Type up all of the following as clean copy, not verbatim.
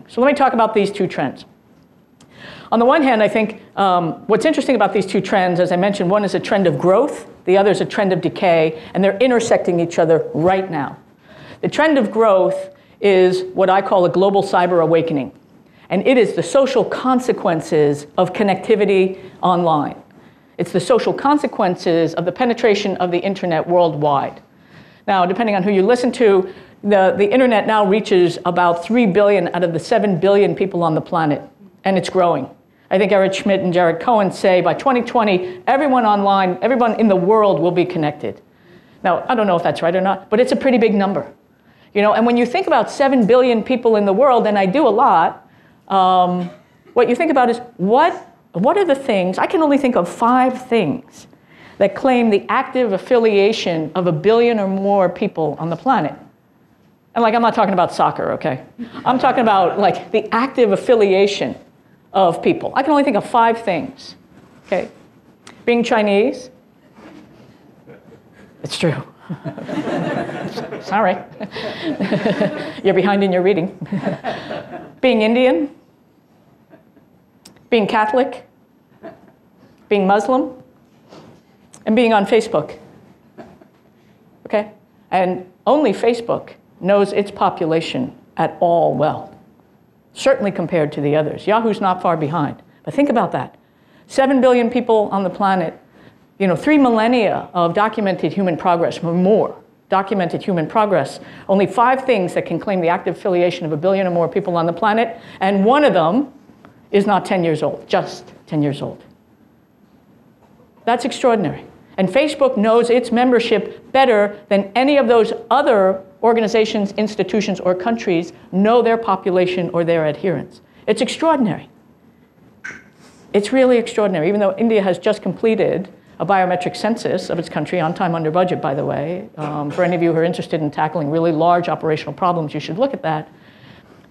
So let me talk about these two trends. On the one hand, I think what's interesting about these two trends, as I mentioned, one is a trend of growth, the other is a trend of decay, and they're intersecting each other right now. The trend of growth is what I call a global cyber awakening, and it is the social consequences of connectivity online. It's the social consequences of the penetration of the internet worldwide. Now, depending on who you listen to, the internet now reaches about 3 billion out of the 7 billion people on the planet, and it's growing. I think Eric Schmidt and Jared Cohen say by 2020, everyone online, everyone in the world will be connected. Now, I don't know if that's right or not, but it's a pretty big number. You know, and when you think about 7 billion people in the world, and I do a lot, what you think about is what are the things, I can only think of 5 things that claim the active affiliation of 1 billion or more people on the planet. And like, I'm not talking about soccer, okay? I'm talking about like the active affiliation of people. I can only think of 5 things, okay? Being Chinese, it's true. Sorry. You're behind in your reading. Being Indian, being Catholic, being Muslim, and being on Facebook, okay? And only Facebook knows its population at all well, certainly compared to the others. Yahoo's not far behind, but think about that. 7 billion people on the planet, you know, 3 millennia of documented human progress, or more documented human progress, only 5 things that can claim the active affiliation of 1 billion or more people on the planet, and one of them is not 10 years old, just 10 years old. That's extraordinary. And Facebook knows its membership better than any of those other organizations, institutions, or countries know their population or their adherents. It's extraordinary. It's really extraordinary, even though India has just completed a biometric census of its country, on time, under budget, by the way. For any of you who are interested in tackling really large operational problems, you should look at that.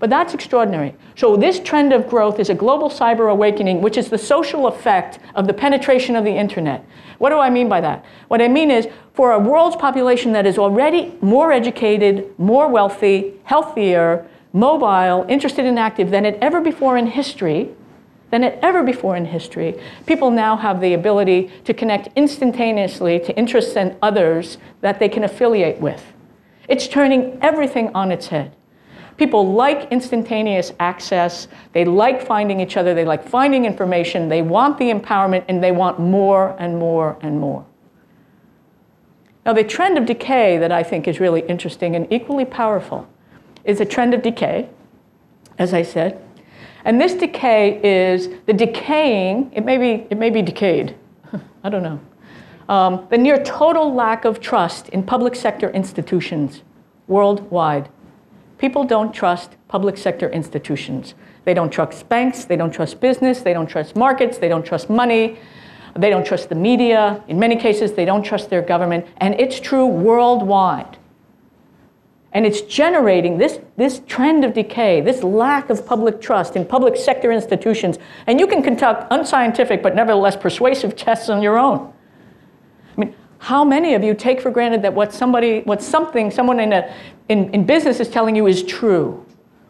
But that's extraordinary. So this trend of growth is a global cyber awakening, which is the social effect of the penetration of the internet. What do I mean by that? What I mean is, for a world's population that is already more educated, more wealthy, healthier, mobile, interested and active than at ever before in history, people now have the ability to connect instantaneously to interests and others that they can affiliate with. It's turning everything on its head. People like instantaneous access, they like finding each other, they like finding information, they want the empowerment, and they want more and more and more. Now, the trend of decay that I think is really interesting and equally powerful is a trend of decay, as I said. And this decay is the decaying, it may be decayed, I don't know. The near total lack of trust in public sector institutions worldwide. People don't trust public sector institutions. They don't trust banks, they don't trust business, they don't trust markets, they don't trust money, they don't trust the media. In many cases, they don't trust their government, and it's true worldwide. And it's generating this trend of decay, this lack of public trust in public sector institutions. And you can conduct unscientific but nevertheless persuasive tests on your own. I mean, how many of you take for granted that someone in business is telling you is true,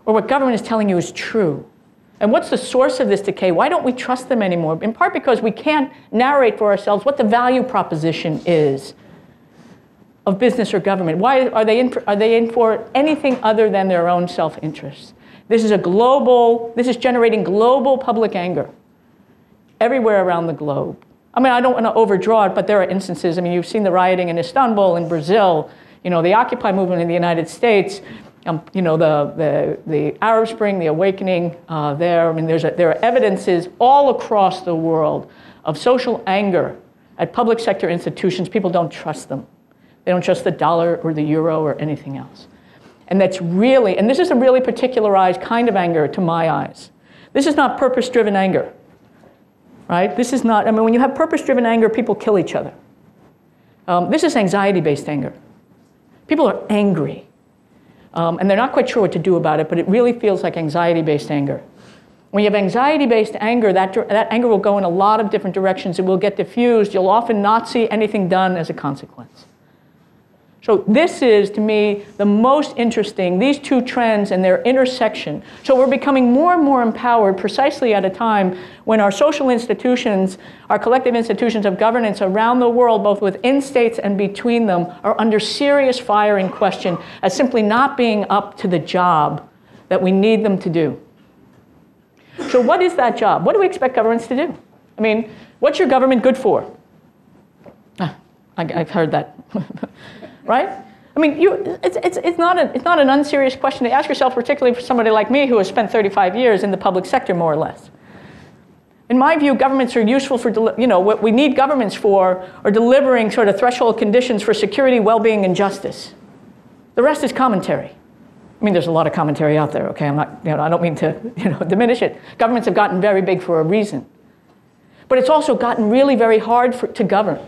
or what government is telling you is true? And what's the source of this decay? Why don't we trust them anymore? In part because we can't narrate for ourselves what the value proposition is of business or government. Why are they in for anything other than their own self-interest? This is generating global public anger everywhere around the globe. I mean, I don't want to overdraw it, but there are instances. I mean, you've seen the rioting in Istanbul, in Brazil, you know, the Occupy movement in the United States, you know, the Arab Spring, the awakening there. I mean, there are evidences all across the world of social anger at public sector institutions. People don't trust them. They don't trust the dollar or the euro or anything else. And this is a really particularized kind of anger to my eyes. This is not purpose-driven anger, right? This is not, I mean, when you have purpose-driven anger, people kill each other. This is anxiety-based anger. People are angry, and they're not quite sure what to do about it, but it really feels like anxiety-based anger. When you have anxiety-based anger, that anger will go in a lot of different directions. It will get diffused. You'll often not see anything done as a consequence. So this is, to me, the most interesting, these two trends and their intersection. So we're becoming more and more empowered precisely at a time when our social institutions, our collective institutions of governance around the world, both within states and between them, are under serious fire and question as simply not being up to the job that we need them to do. So what is that job? What do we expect governments to do? I mean, what's your government good for? I've heard that. Right? I mean, it's not an unserious question to ask yourself, particularly for somebody like me who has spent 35 years in the public sector, more or less. In my view, governments are useful for, what we need governments for are delivering sort of threshold conditions for security, well-being, and justice. The rest is commentary. I mean, there's a lot of commentary out there, okay? I'm not, I don't mean to, diminish it. Governments have gotten very big for a reason. But it's also gotten really very hard to govern.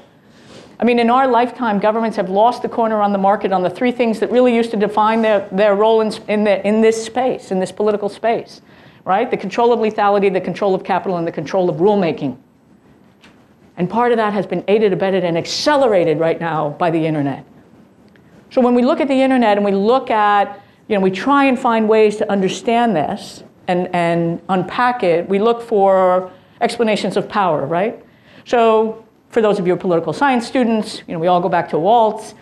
I mean, in our lifetime, governments have lost the corner on the market on the three things that really used to define their role in this space, in this political space, right? The control of lethality, the control of capital, and the control of rulemaking. And part of that has been aided, abetted, and accelerated right now by the internet. So when we look at the internet and we look at, we try and find ways to understand this and unpack it, we look for explanations of power, right? So for those of you who are political science students, we all go back to Waltz,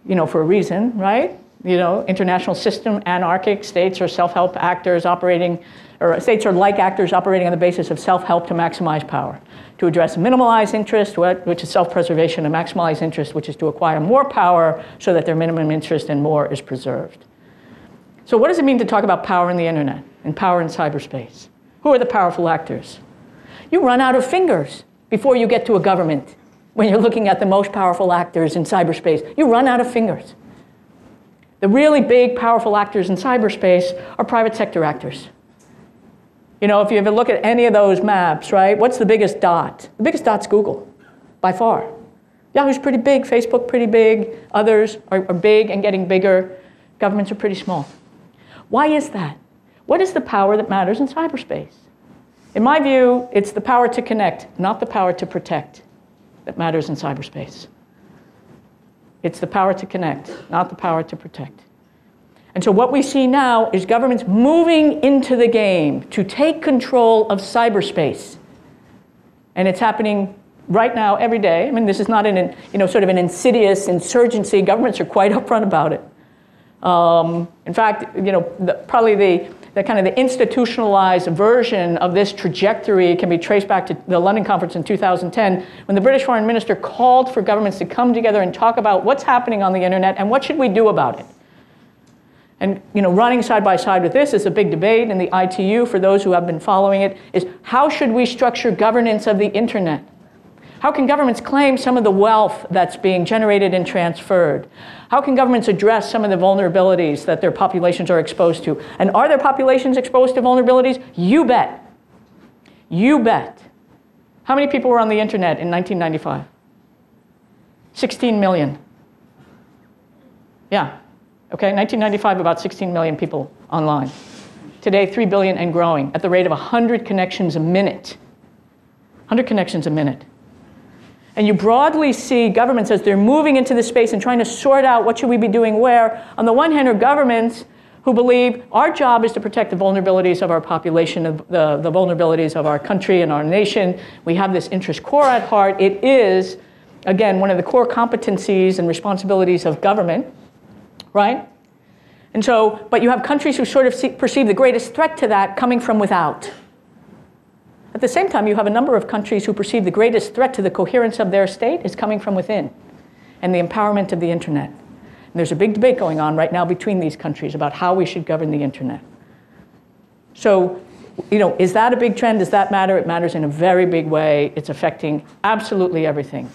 for a reason, right? International system, anarchic, states are self-help actors operating, or states are like actors operating on the basis of self-help to maximize power, to address minimalized interest, which is self-preservation, and maximize interest, which is to acquire more power so that their minimum interest and more is preserved. So what does it mean to talk about power in the internet and power in cyberspace? Who are the powerful actors? You run out of fingers before you get to a government. When you're looking at the most powerful actors in cyberspace, you run out of fingers. The really big, powerful actors in cyberspace are private sector actors. If you ever look at any of those maps, right, what's the biggest dot? The biggest dot's Google, by far. Yahoo's pretty big, Facebook pretty big, others are big and getting bigger. Governments are pretty small. Why is that? What is the power that matters in cyberspace? In my view, it's the power to connect, not the power to protect, that matters in cyberspace. It's the power to connect, not the power to protect. And so what we see now is governments moving into the game to take control of cyberspace. And it's happening right now, every day. I mean, this is not sort of an insidious insurgency. Governments are quite upfront about it. In fact, probably the kind of the institutionalized version of this trajectory can be traced back to the London conference in 2010, when the British foreign minister called for governments to come together and talk about what's happening on the internet and what should we do about it. And running side by side with this is a big debate in the ITU, for those who have been following it, is how should we structure governance of the internet? How can governments claim some of the wealth that's being generated and transferred? How can governments address some of the vulnerabilities that their populations are exposed to? And are their populations exposed to vulnerabilities? You bet. You bet. How many people were on the internet in 1995? 16 million. Yeah. Okay, 1995, about 16 million people online. Today, 3 billion and growing at the rate of 100 connections a minute. 100 connections a minute. And you broadly see governments as they're moving into this space and trying to sort out what should we be doing where. On the one hand are governments who believe our job is to protect the vulnerabilities of our population, the vulnerabilities of our country and our nation. We have this interest core at heart. It is, again, one of the core competencies and responsibilities of government, right? And so, but you have countries who sort of perceive the greatest threat to that coming from without. At the same time, you have a number of countries who perceive the greatest threat to the coherence of their state is coming from within, and the empowerment of the internet. And there's a big debate going on right now between these countries about how we should govern the internet. So, is that a big trend? Does that matter? It matters in a very big way. It's affecting absolutely everything.